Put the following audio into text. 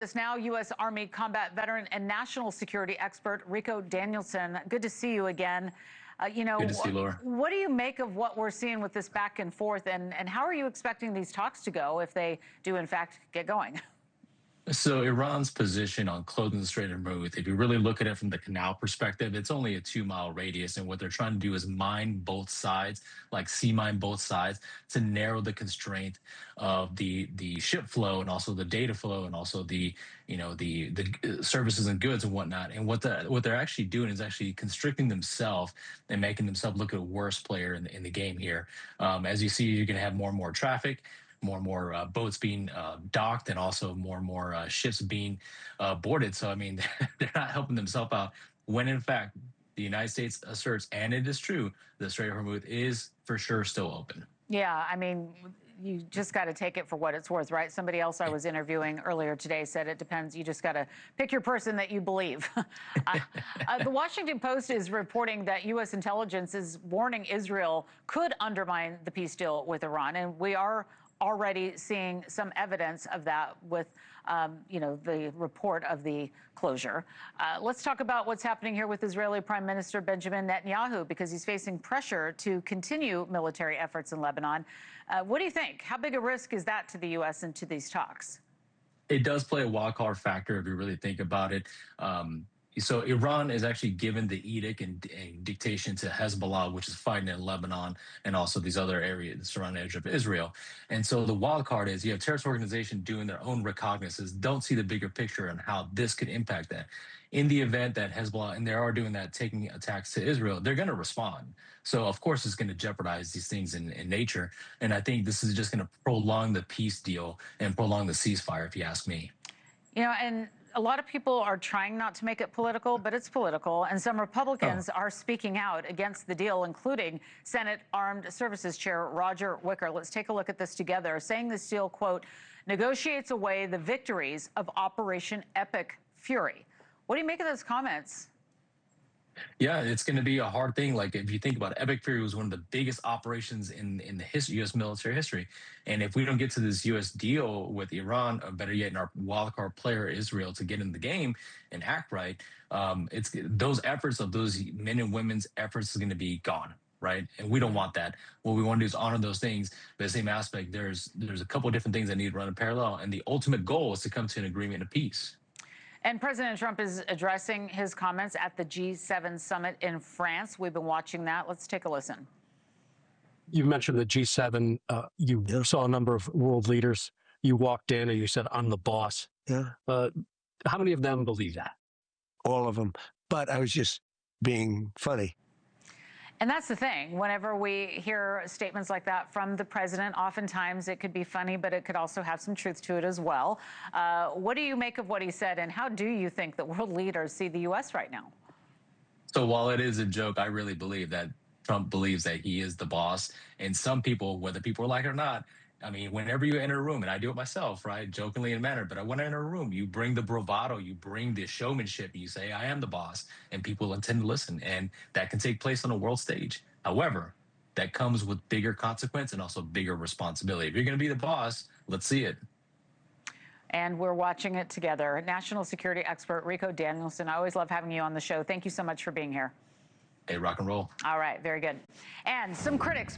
This now U.S. Army combat veteran and national security expert Ricoh Danielson. Good to see you again. Good to see you, Laura. What do you make of what we're seeing with this back and forth, and how are you expecting these talks to go if they do, in fact, get going? So Iran's position on closing the Strait of Hormuz, if you really look at it from the canal perspective, it's only a 2-mile radius. And what they're trying to do is mine both sides, like sea mine both sides, to narrow the constraint of the ship flow and also the data flow and also the services and goods and whatnot. And what they're actually doing is actually constricting themselves and making themselves look at a worse player in the game here. As you see, you're going to have more and more traffic, more and more boats being docked, and also more and more ships being boarded. So, I mean, they're not helping themselves out when, in fact, the United States asserts, and it is true, the Strait of Hormuz is for sure still open. Yeah, I mean, you just got to take it for what it's worth, right? Somebody else I was interviewing earlier today said it depends. You just got to pick your person that you believe. The Washington Post is reporting that U.S. intelligence is warning Israel could undermine the peace deal with Iran, and we are already seeing some evidence of that with, the report of the closure. Let's talk about what's happening here with Israeli Prime Minister Benjamin Netanyahu, because he's facing pressure to continue military efforts in Lebanon. What do you think? How big a risk is that to the U.S. and to these talks? It does play a wild card factor if you really think about it. So Iran is actually given the edict and dictation to Hezbollah, which is fighting in Lebanon and also these other areas, the surrounding edge of Israel. And so the wild card is you have terrorist organizations doing their own recognizances, don't see the bigger picture on how this could impact that. In the event that Hezbollah, and they are doing that, taking attacks to Israel, they're going to respond. So, of course, it's going to jeopardize these things in nature. And I think this is just going to prolong the peace deal and prolong the ceasefire, if you ask me. And a lot of people are trying not to make it political, but it's political. And some Republicans are speaking out against the deal, including Senate Armed Services Chair Roger Wicker. Let's take a look at this together, saying this deal, quote, negotiates away the victories of Operation Epic Fury. What do you make of those comments? Yeah, it's going to be a hard thing. Like, if you think about it, Epic Fury was one of the biggest operations in the U.S. military history. And if we don't get to this U.S. deal with Iran, or better yet, in our wildcard player Israel, to get in the game and act right, it's those efforts of those men and women's efforts is going to be gone. Right. And we don't want that. What we want to do is honor those things. But the same aspect, there's a couple of different things that need to run in parallel. And the ultimate goal is to come to an agreement of peace. And President Trump is addressing his comments at the G7 summit in France. We've been watching that. Let's take a listen. You mentioned the G7. You saw a number of world leaders. You walked in and you said, I'm the boss. Yeah. How many of them believe that? All of them. But I was just being funny. And that's the thing. Whenever we hear statements like that from the president, oftentimes it could be funny, but it could also have some truth to it as well. What do you make of what he said, and how do you think that world leaders see the U.S. right now? So while it is a joke, I really believe that Trump believes that he is the boss. And some people, whether people like it or not, I mean, whenever you enter a room, and I do it myself, right, jokingly in a manner, but when I enter a room, you bring the bravado, you bring the showmanship, and you say, I am the boss, and people intend to listen. And that can take place on a world stage. However, that comes with bigger consequence and also bigger responsibility. If you're going to be the boss, let's see it. And we're watching it together. National security expert Ricoh Danielson, I always love having you on the show. Thank you so much for being here. Hey, rock and roll. All right, very good. And some critics